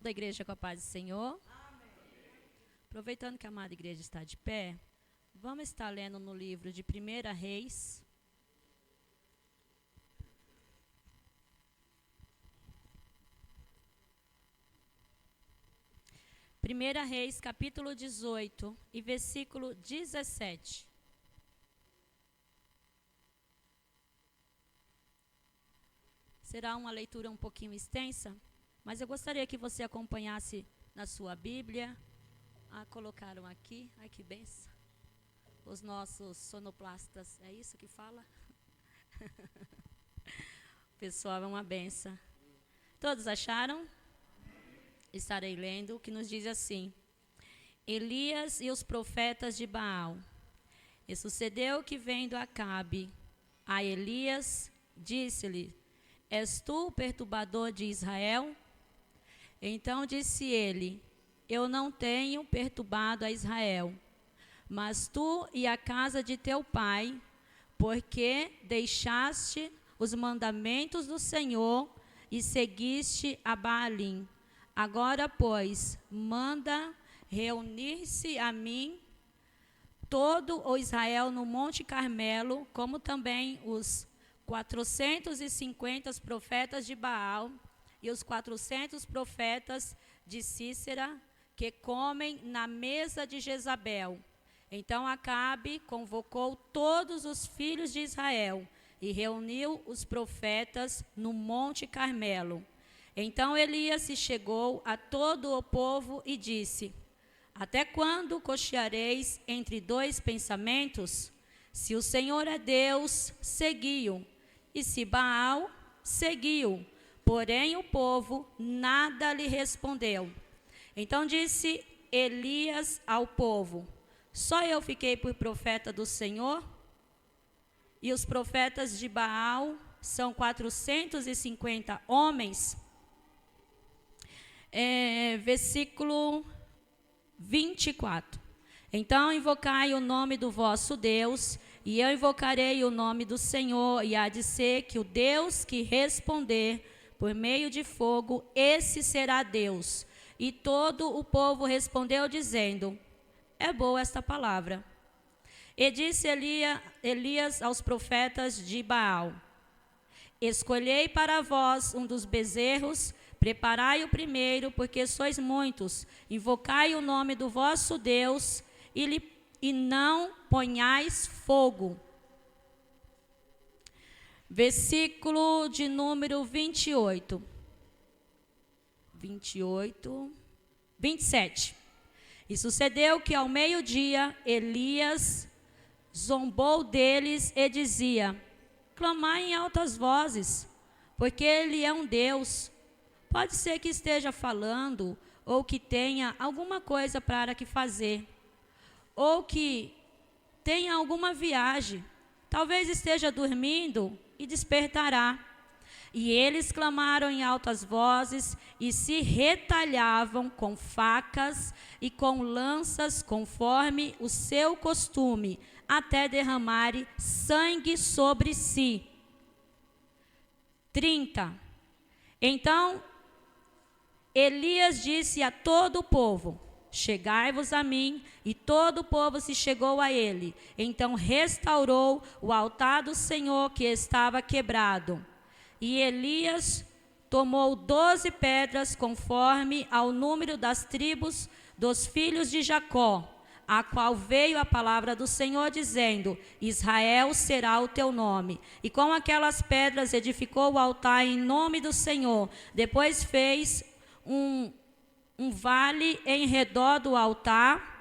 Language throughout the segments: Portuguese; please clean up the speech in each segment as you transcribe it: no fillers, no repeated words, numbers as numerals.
da igreja com a paz do Senhor. Amém. Aproveitando que a amada igreja está de pé, vamos estar lendo no livro de 1 Reis. Primeira Reis, capítulo 18 e versículo 17. Será uma leitura um pouquinho extensa, mas eu gostaria que você acompanhasse na sua Bíblia. Colocaram aqui, ai que benção, os nossos sonoplastas, é isso que fala? Pessoal, é uma benção. Todos acharam? Estarei lendo, que nos diz assim: Elias e os profetas de Baal. E sucedeu que, vendo Acabe a Elias, disse-lhe: És tu o perturbador de Israel? Então disse ele: Eu não tenho perturbado a Israel, mas tu e a casa de teu pai, porque deixaste os mandamentos do Senhor e seguiste a Baalim. Agora, pois, manda reunir-se a mim todo o Israel no Monte Carmelo, como também os 450 profetas de Baal e os 400 profetas de Cícera, que comem na mesa de Jezabel. Então Acabe convocou todos os filhos de Israel e reuniu os profetas no Monte Carmelo. Então Elias se chegou a todo o povo e disse: Até quando cocheareis entre dois pensamentos? Se o Senhor é Deus, segui-o, e se Baal, segui-o. Porém o povo nada lhe respondeu. Então disse Elias ao povo: Só eu fiquei por profeta do Senhor? E os profetas de Baal são 450 homens. Versículo 24. Então invocai o nome do vosso Deus, e eu invocarei o nome do Senhor, e há de ser que o Deus que responder por meio de fogo, esse será Deus. E todo o povo respondeu dizendo: É boa esta palavra. E disse Elias aos profetas de Baal: Escolhei para vós um dos bezerros, preparai o primeiro, porque sois muitos, invocai o nome do vosso Deus, e não ponhais fogo. Versículo de número 27. E sucedeu que ao meio-dia Elias zombou deles e dizia: Clamai em altas vozes, porque ele é um Deus. Pode ser que esteja falando, ou que tenha alguma coisa para que fazer, ou que tenha alguma viagem. Talvez esteja dormindo e despertará. E eles clamaram em altas vozes e se retalhavam com facas e com lanças, conforme o seu costume, até derramarem sangue sobre si. 30. Então Elias disse a todo o povo: Chegai-vos a mim. E todo o povo se chegou a ele. Então restaurou o altar do Senhor que estava quebrado. E Elias tomou 12 pedras, conforme ao número das tribos dos filhos de Jacó, a qual veio a palavra do Senhor, dizendo: Israel será o teu nome. E com aquelas pedras edificou o altar em nome do Senhor. Depois fez um vale em redor do altar,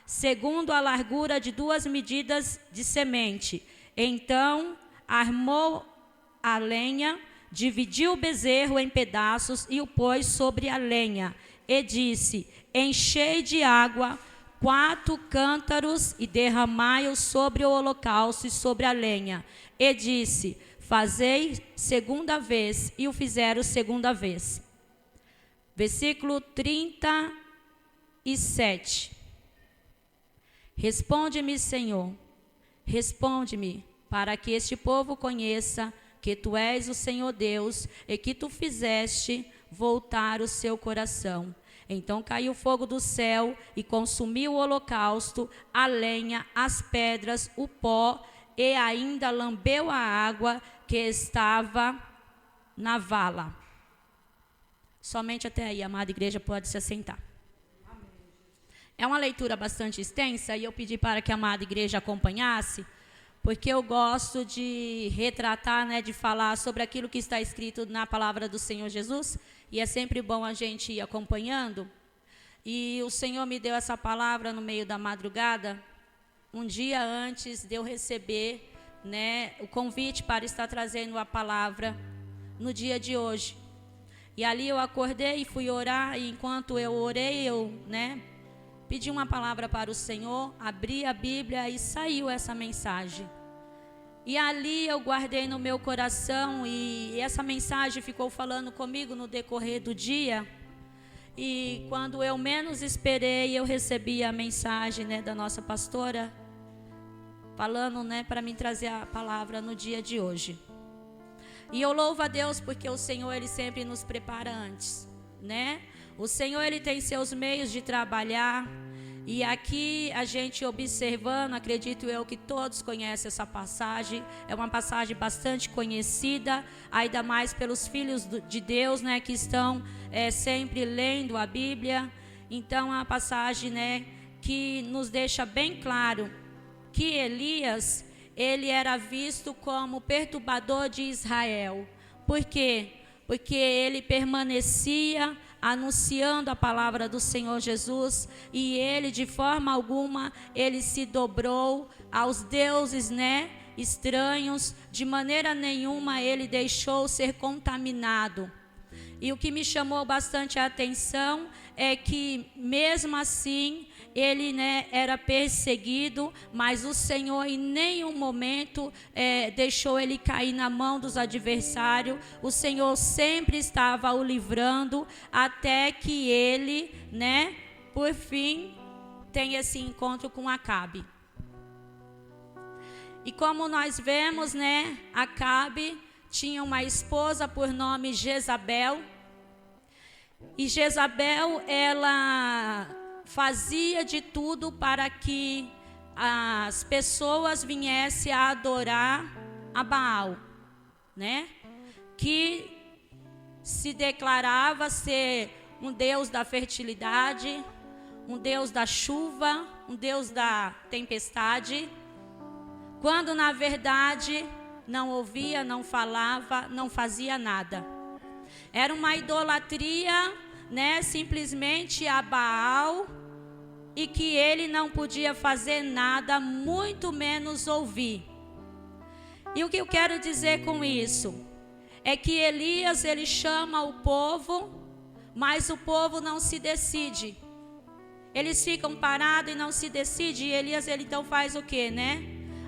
segundo a largura de 2 medidas de semente. Então armou a lenha, dividiu o bezerro em pedaços e o pôs sobre a lenha. E disse: Enchei de água 4 cântaros e derramai-o sobre o holocausto e sobre a lenha. E disse: Fazei segunda vez. E o fizeram segunda vez. Versículo 37. Responde-me, Senhor, responde-me, para que este povo conheça que tu és o Senhor Deus, e que tu fizeste voltar o seu coração. Então caiu fogo do céu e consumiu o holocausto, a lenha, as pedras, o pó, e ainda lambeu a água que estava na vala. Somente até aí, amada igreja, pode se assentar. É uma leitura bastante extensa e eu pedi para que a amada igreja acompanhasse, porque eu gosto de retratar, de falar sobre aquilo que está escrito na palavra do Senhor Jesus, e é sempre bom a gente ir acompanhando. E o Senhor me deu essa palavra no meio da madrugada, um dia antes de eu receber, o convite para estar trazendo a palavra no dia de hoje. E ali eu acordei e fui orar, e enquanto eu orei, eu, pedi uma palavra para o Senhor, abri a Bíblia e saiu essa mensagem. E ali eu guardei no meu coração, e essa mensagem ficou falando comigo no decorrer do dia. E quando eu menos esperei, eu recebi a mensagem, da nossa pastora, falando, para mim trazer a palavra no dia de hoje. E eu louvo a Deus porque o Senhor, Ele sempre nos prepara antes, O Senhor, Ele tem seus meios de trabalhar. E aqui a gente observando, acredito eu que todos conhecem essa passagem. É uma passagem bastante conhecida, ainda mais pelos filhos de Deus, que estão sempre lendo a Bíblia. Então é uma passagem, que nos deixa bem claro que Elias, ele era visto como perturbador de Israel. Por quê? Porque ele permanecia anunciando a palavra do Senhor Jesus, e ele de forma alguma, ele se dobrou aos deuses, estranhos, de maneira nenhuma ele deixou ser contaminado. E o que me chamou bastante a atenção é que mesmo assim, ele era perseguido, mas o Senhor em nenhum momento deixou ele cair na mão dos adversários. O Senhor sempre estava o livrando, até que ele, por fim, tem esse encontro com Acabe. E como nós vemos, Acabe tinha uma esposa por nome Jezabel. E Jezabel, ela fazia de tudo para que as pessoas viessem a adorar a Baal, que se declarava ser um deus da fertilidade, um deus da chuva, um deus da tempestade, quando na verdade não ouvia, não falava, não fazia nada. Era uma idolatria, simplesmente a Baal, e que ele não podia fazer nada, muito menos ouvir. E o que eu quero dizer com isso é que Elias, ele chama o povo, mas o povo não se decide. Eles ficam parados e não se decidem. E Elias, ele então faz o quê,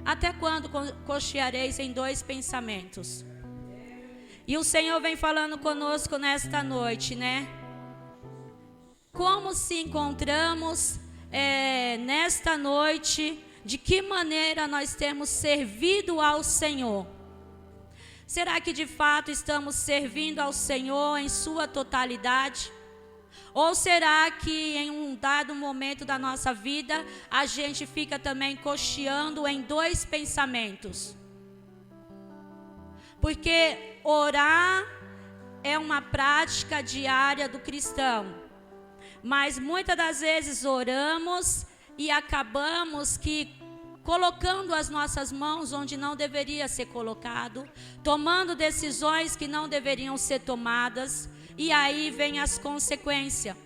Até quando cocheareis em dois pensamentos? E o Senhor vem falando conosco nesta noite, Como se encontramos nesta noite, de que maneira nós temos servido ao Senhor? Será que de fato estamos servindo ao Senhor em sua totalidade? Ou será que em um dado momento da nossa vida, a gente fica também cocheando em dois pensamentos? Porque orar é uma prática diária do cristão. Mas muitas das vezes oramos e acabamos colocando as nossas mãos onde não deveria ser colocado, tomando decisões que não deveriam ser tomadas, e aí vem as consequências.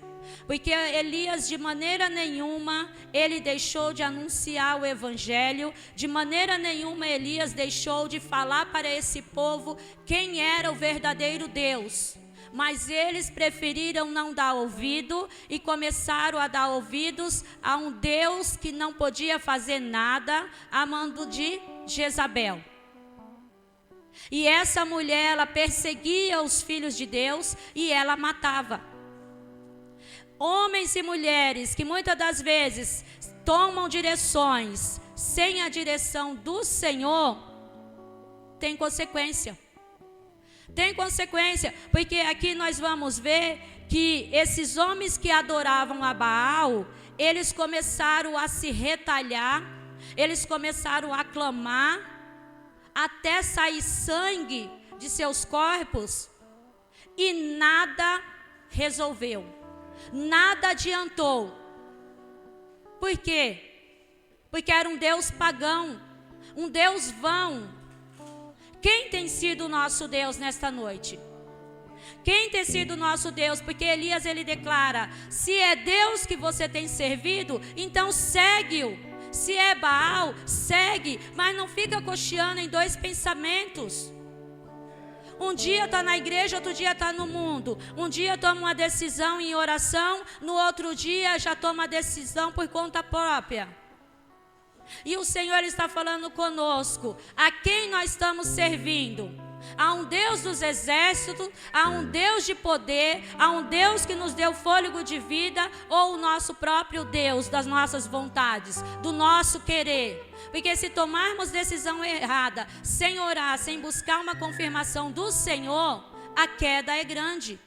Porque Elias, de maneira nenhuma, ele deixou de anunciar o evangelho, de maneira nenhuma Elias deixou de falar para esse povo quem era o verdadeiro Deus. Mas eles preferiram não dar ouvido e começaram a dar ouvidos a um Deus que não podia fazer nada, a mando de Jezabel. E essa mulher, ela perseguia os filhos de Deus e ela matava. Homens e mulheres que muitas das vezes tomam direções sem a direção do Senhor, tem consequência. Tem consequência, porque aqui nós vamos ver que esses homens que adoravam a Baal, eles começaram a se retalhar, eles começaram a clamar, até sair sangue de seus corpos, e nada resolveu, nada adiantou. Por quê? Porque era um Deus pagão, um Deus vão. Quem tem sido o nosso Deus nesta noite? Quem tem sido o nosso Deus? Porque Elias, ele declara: se é Deus que você tem servido, então segue-o. Se é Baal, segue, mas não fica cocheando em dois pensamentos. Um dia está na igreja, outro dia está no mundo. Um dia toma uma decisão em oração, no outro dia já toma a decisão por conta própria. E o Senhor está falando conosco: a quem nós estamos servindo? A um Deus dos exércitos, a um Deus de poder, a um Deus que nos deu fôlego de vida, ou o nosso próprio Deus das nossas vontades, do nosso querer? Porque se tomarmos decisão errada, sem orar, sem buscar uma confirmação do Senhor, a queda é grande.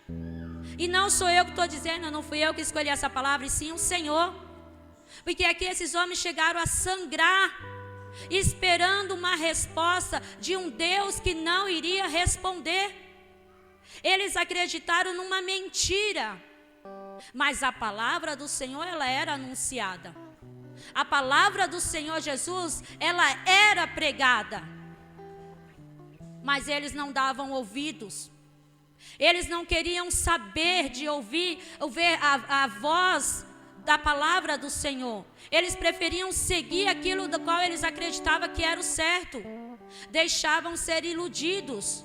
E não sou eu que estou dizendo, não fui eu que escolhi essa palavra, e sim o Senhor. Porque aqui esses homens chegaram a sangrar, esperando uma resposta de um Deus que não iria responder. Eles acreditaram numa mentira, mas a palavra do Senhor, ela era anunciada. A palavra do Senhor Jesus, ela era pregada, mas eles não davam ouvidos. Eles não queriam saber de ouvir a voz da palavra do Senhor. Eles preferiam seguir aquilo do qual eles acreditavam que era o certo. Deixavam ser iludidos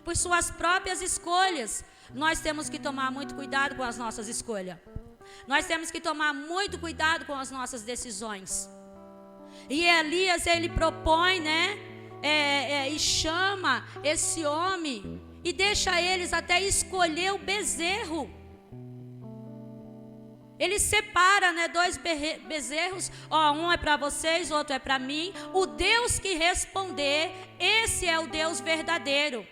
por suas próprias escolhas. Nós temos que tomar muito cuidado com as nossas escolhas. Nós temos que tomar muito cuidado com as nossas decisões. E Elias, ele propõe, e chama esse homem e deixa eles até escolher o bezerro. Ele separa, dois bezerros, um é para vocês, outro é para mim. O Deus que responder, esse é o Deus verdadeiro.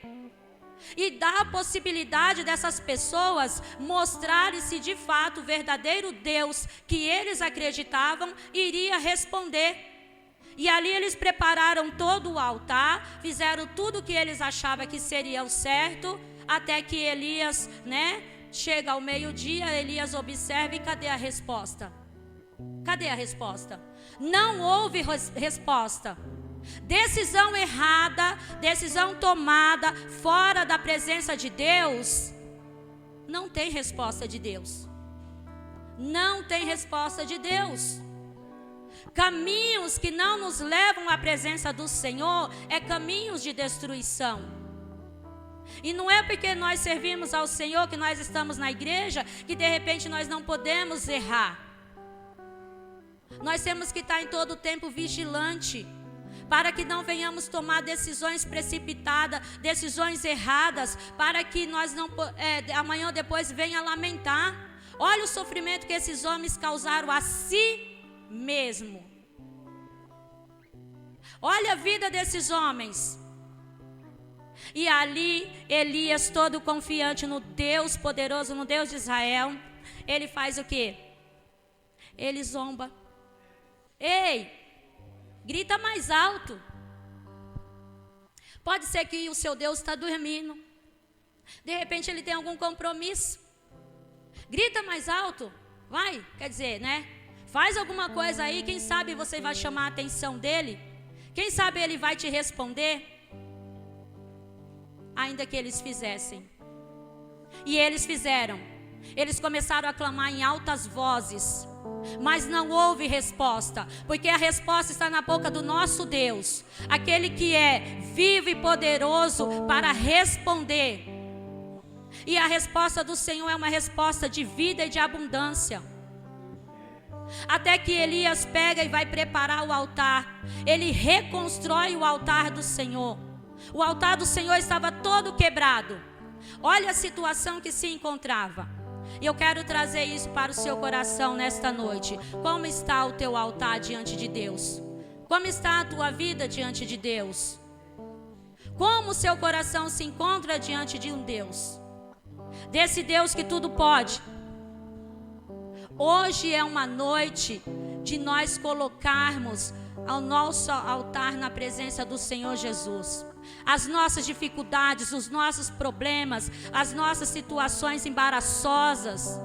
E dá a possibilidade dessas pessoas mostrarem se de fato o verdadeiro Deus que eles acreditavam iria responder. E ali eles prepararam todo o altar, fizeram tudo o que eles achavam que seria o certo, até que Elias, chega ao meio-dia. Elias observa, e cadê a resposta? Cadê a resposta? Não houve resposta. Decisão errada, decisão tomada fora da presença de Deus, não tem resposta de Deus. Não tem resposta de Deus. Caminhos que não nos levam à presença do Senhor é caminhos de destruição. E não é porque nós servimos ao Senhor, que nós estamos na igreja, que de repente nós não podemos errar. Nós temos que estar em todo o tempo vigilante, para que não venhamos tomar decisões precipitadas, decisões erradas, para que nós não, amanhã ou depois venha lamentar. Olha o sofrimento que esses homens causaram a si mesmo. Olha a vida desses homens. E ali, Elias, todo confiante no Deus poderoso, no Deus de Israel, ele faz o quê? Ele zomba. Ei! Grita mais alto. Pode ser que o seu Deus está dormindo. De repente ele tem algum compromisso. Grita mais alto. Vai, quer dizer, faz alguma coisa aí. Quem sabe você vai chamar a atenção dele. Quem sabe ele vai te responder. Ainda que eles fizessem. E eles fizeram. Eles começaram a clamar em altas vozes. Mas não houve resposta, porque a resposta está na boca do nosso Deus, aquele que é vivo e poderoso para responder. E a resposta do Senhor é uma resposta de vida e de abundância. Até que Elias pega e vai preparar o altar. Ele reconstrói o altar do Senhor. O altar do Senhor estava todo quebrado. Olha a situação que se encontrava. E eu quero trazer isso para o seu coração nesta noite. Como está o teu altar diante de Deus? Como está a tua vida diante de Deus? Como o seu coração se encontra diante de um Deus? Desse Deus que tudo pode. Hoje é uma noite de nós colocarmos ao nosso altar na presença do Senhor Jesus as nossas dificuldades, os nossos problemas, as nossas situações embaraçosas.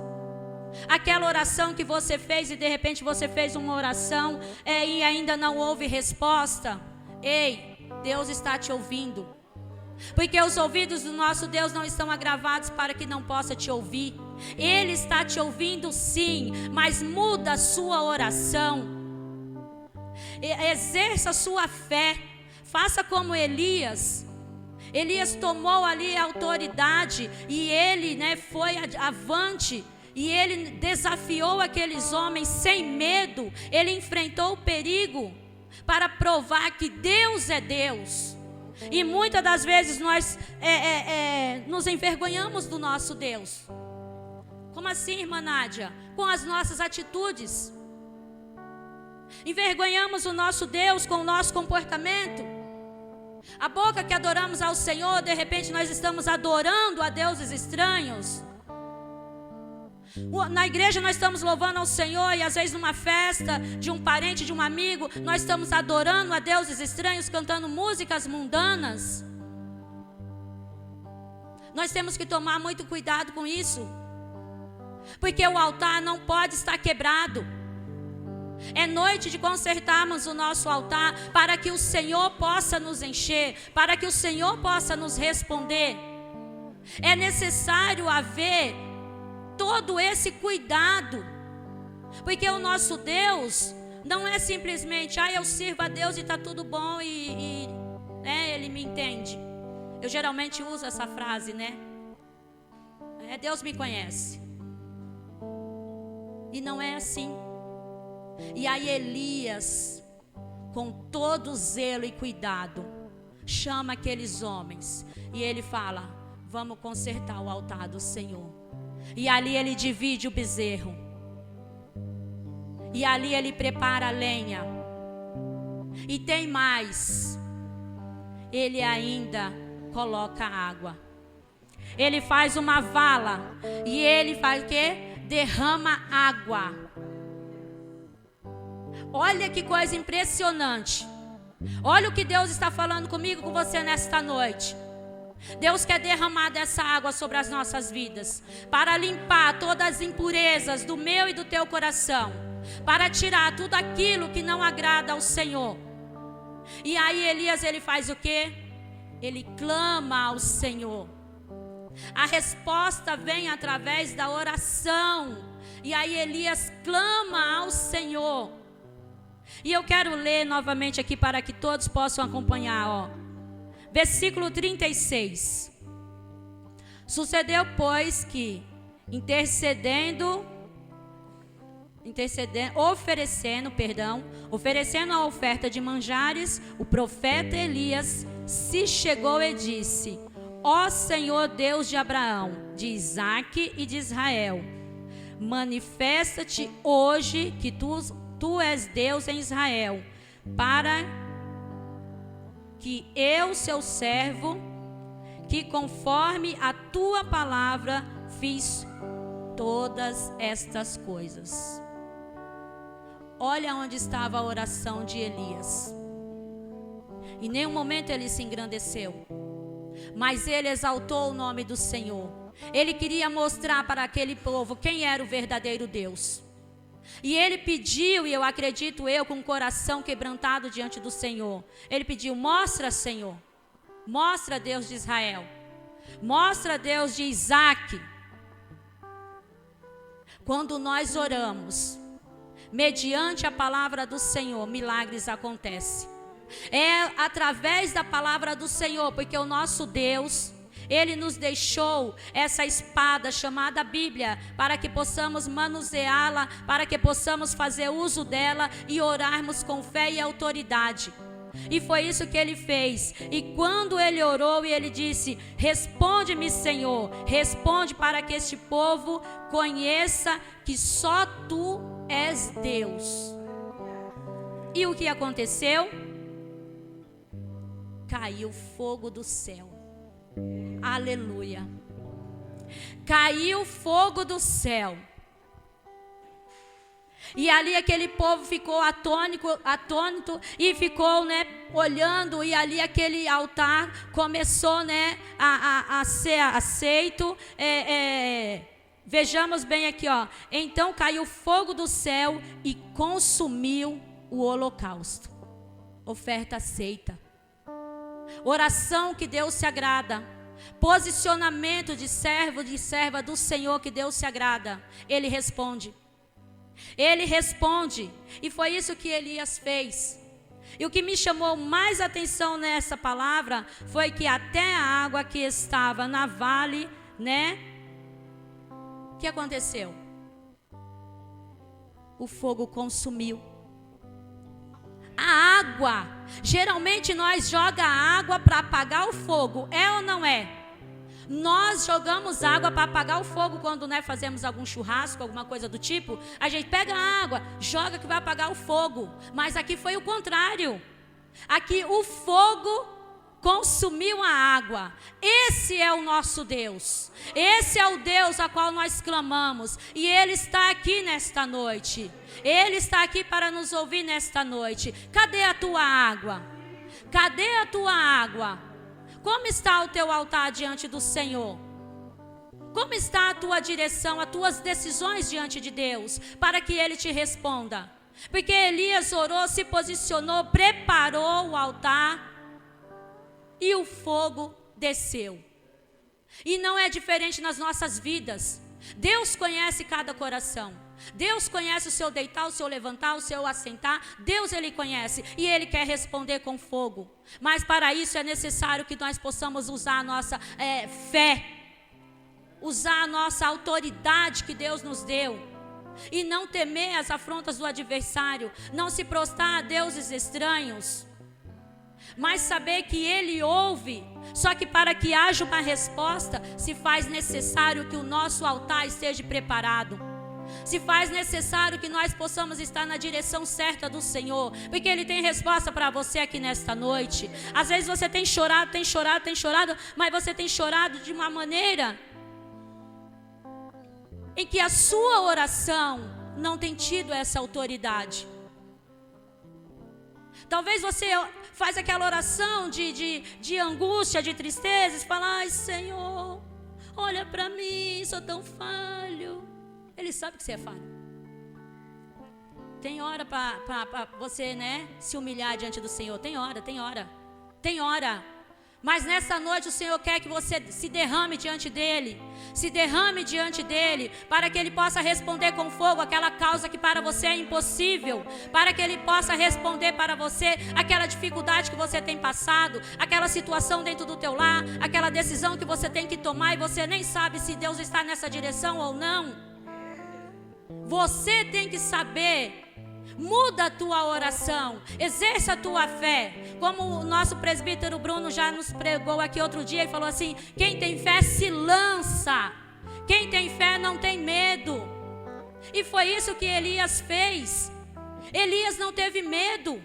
Aquela oração que você fez e de repente você fez uma oração e ainda não houve resposta. Ei, Deus está te ouvindo. Porque os ouvidos do nosso Deus não estão agravados para que não possa te ouvir. Ele está te ouvindo sim, mas muda a sua oração. Exerça a sua fé. Faça como Elias. Elias tomou ali a autoridade e ele, foi avante. E ele desafiou aqueles homens sem medo. Ele enfrentou o perigo para provar que Deus é Deus. E muitas das vezes nós nos envergonhamos do nosso Deus. Como assim, irmã Nádia? Com as nossas atitudes. Envergonhamos o nosso Deus com o nosso comportamento. A boca que adoramos ao Senhor, de repente nós estamos adorando a deuses estranhos. Na igreja nós estamos louvando ao Senhor e às vezes numa festa de um parente, de um amigo, nós estamos adorando a deuses estranhos, cantando músicas mundanas. Nós temos que tomar muito cuidado com isso, porque o altar não pode estar quebrado. É noite de consertarmos o nosso altar para que o Senhor possa nos encher, para que o Senhor possa nos responder. É necessário haver todo esse cuidado, porque o nosso Deus não é simplesmente, eu sirvo a Deus e está tudo bom e Ele me entende. Eu geralmente uso essa frase, Deus me conhece. E não é assim. E aí Elias, com todo zelo e cuidado, chama aqueles homens e ele fala: vamos consertar o altar do Senhor. E ali ele divide o bezerro. E ali ele prepara a lenha. E tem mais. Ele ainda coloca água. Ele faz uma vala. E ele faz o quê? Derrama água. Olha que coisa impressionante. Olha o que Deus está falando comigo, com você nesta noite. Deus quer derramar dessa água sobre as nossas vidas, para limpar todas as impurezas do meu e do teu coração, para tirar tudo aquilo que não agrada ao Senhor. E aí Elias, ele faz o quê? Ele clama ao Senhor. A resposta vem através da oração. E aí Elias clama ao Senhor. E eu quero ler novamente aqui para que todos possam acompanhar, Versículo 36. Sucedeu, pois, que oferecendo a oferta de manjares, o profeta Elias se chegou e disse: Ó Senhor Deus de Abraão, de Isaque e de Israel, manifesta-te hoje que tu és Deus em Israel, para que eu, seu servo, que conforme a tua palavra fiz todas estas coisas. Olha onde estava a oração de Elias. Em nenhum momento ele se engrandeceu, mas ele exaltou o nome do Senhor. Ele queria mostrar para aquele povo quem era o verdadeiro Deus. E ele pediu, e eu acredito com o coração quebrantado diante do Senhor. Ele pediu: mostra, Senhor, mostra, Deus de Israel, mostra, Deus de Isaque. Quando nós oramos mediante a palavra do Senhor, milagres acontecem. É através da palavra do Senhor, porque o nosso Deus, Ele nos deixou essa espada chamada Bíblia, para que possamos manuseá-la, para que possamos fazer uso dela e orarmos com fé e autoridade. E foi isso que ele fez. E quando ele orou e ele disse: responde-me, Senhor, responde para que este povo conheça que só tu és Deus. E o que aconteceu? caiu fogo do céu. Aleluia. Caiu fogo do céu. E ali aquele povo ficou atônito e ficou, né, olhando. E ali aquele altar começou, né, a ser aceito. Vejamos bem aqui, ó. Então caiu fogo do céu e consumiu o holocausto. Oferta aceita. Oração que Deus se agrada. Posicionamento de servo, de serva do Senhor que Deus se agrada. Ele responde. Ele responde. E foi isso que Elias fez. E o que me chamou mais atenção nessa palavra foi que até a água que estava na vale, né? O que aconteceu? O fogo consumiu. A água, geralmente nós jogamos água para apagar o fogo, é ou não é? Nós jogamos água para apagar o fogo quando, né, fazemos algum churrasco, alguma coisa do tipo. A gente pega a água, joga que vai apagar o fogo. Mas aqui foi o contrário. Aqui o fogo consumiu a água. Esse é o nosso Deus. Esse é o Deus a qual nós clamamos. E Ele está aqui nesta noite. Ele está aqui para nos ouvir nesta noite. Cadê a tua água? Cadê a tua água? Como está o teu altar diante do Senhor? Como está a tua direção, as tuas decisões diante de Deus, para que Ele te responda? Porque Elias orou, se posicionou, preparou o altar e o fogo desceu. E não é diferente nas nossas vidas. Deus conhece cada coração. Deus conhece o seu deitar, o seu levantar, o seu assentar. Deus, Ele conhece e Ele quer responder com fogo. Mas para isso é necessário que nós possamos usar a nossa fé, usar a nossa autoridade que Deus nos deu. E não temer as afrontas do adversário, não se prostrar a deuses estranhos, mas saber que Ele ouve. Só que para que haja uma resposta, se faz necessário que o nosso altar esteja preparado. Se faz necessário que nós possamos estar na direção certa do Senhor, porque Ele tem resposta para você aqui nesta noite. Às vezes você tem chorado, mas você tem chorado de uma maneira em que a sua oração não tem tido essa autoridade. Talvez você faz aquela oração de angústia, de tristeza, e fala: ai, Senhor, olha para mim, sou tão falho. Ele sabe que você é falho. Tem hora para você, né, se humilhar diante do Senhor. Tem hora. Mas nessa noite o Senhor quer que você se derrame diante dEle. Se derrame diante dEle, para que Ele possa responder com fogo aquela causa que para você é impossível. Para que Ele possa responder para você aquela dificuldade que você tem passado, aquela situação dentro do teu lar, aquela decisão que você tem que tomar e você nem sabe se Deus está nessa direção ou não. Você tem que saber. Muda a tua oração, exerça a tua fé. Como o nosso presbítero Bruno já nos pregou aqui outro dia, ele falou assim: quem tem fé se lança, quem tem fé não tem medo. E foi isso que Elias fez. Elias não teve medo.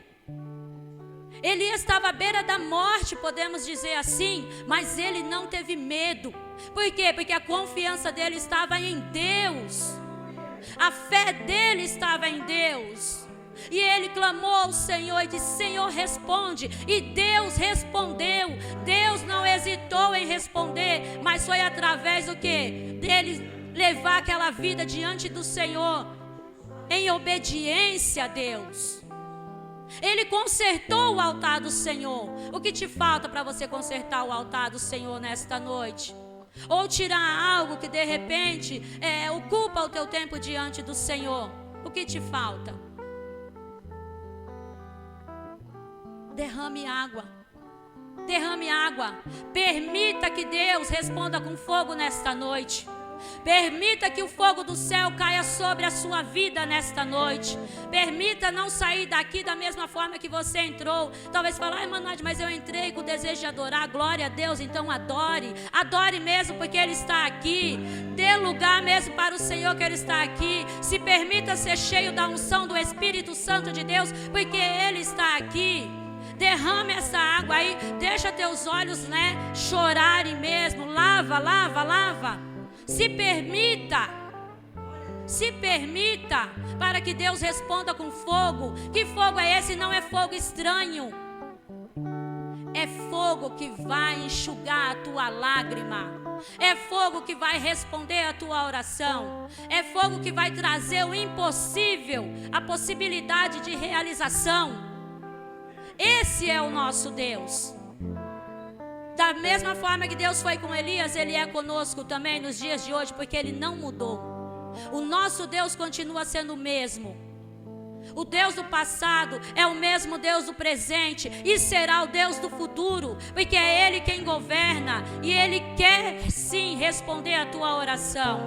Elias estava à beira da morte, podemos dizer assim, mas ele não teve medo. Por quê? Porque a confiança dele estava em Deus. A fé dele estava em Deus. E ele clamou ao Senhor e disse: Senhor, responde. E Deus respondeu. Deus não hesitou em responder, mas foi através do quê? Dele levar aquela vida diante do Senhor, em obediência a Deus. Ele consertou o altar do Senhor. O que te falta para você consertar o altar do Senhor nesta noite? Ou tirar algo que de repente ocupa o teu tempo diante do Senhor? O que te falta? Derrame água. Derrame água. Permita que Deus responda com fogo nesta noite. Permita que o fogo do céu caia sobre a sua vida nesta noite. Permita não sair daqui da mesma forma que você entrou. Talvez fale: ai, Manoel, mas eu entrei com o desejo de adorar. Glória a Deus, então adore. Adore mesmo, porque Ele está aqui. Dê lugar mesmo para o Senhor, que Ele está aqui. Se permita ser cheio da unção do Espírito Santo de Deus, porque Ele está aqui. Derrame essa água aí, deixa teus olhos, chorarem mesmo. Lava, lava, lava. Se permita para que Deus responda com fogo. Que fogo é esse? Não é fogo estranho. É fogo que vai enxugar a tua lágrima. É fogo que vai responder a tua oração. É fogo que vai trazer o impossível, a possibilidade de realização. Esse é o nosso Deus. Da mesma forma que Deus foi com Elias, Ele é conosco também nos dias de hoje, porque Ele não mudou. O nosso Deus continua sendo o mesmo. O Deus do passado é o mesmo Deus do presente e será o Deus do futuro, porque é Ele quem governa e Ele quer sim responder a tua oração.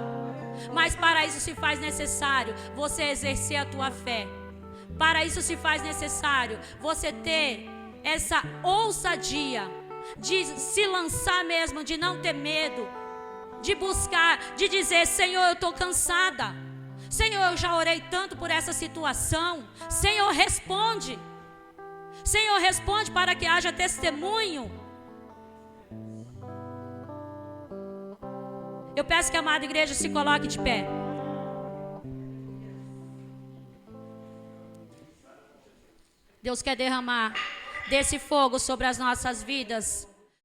Mas para isso se faz necessário você exercer a tua fé. Para isso se faz necessário você ter essa ousadia de se lançar mesmo, de não ter medo, de buscar, de dizer: Senhor, eu estou cansada. Senhor, eu já orei tanto por essa situação. Senhor, responde. Senhor, responde para que haja testemunho. Eu peço que a amada igreja se coloque de pé. Deus quer derramar desse fogo sobre as nossas vidas.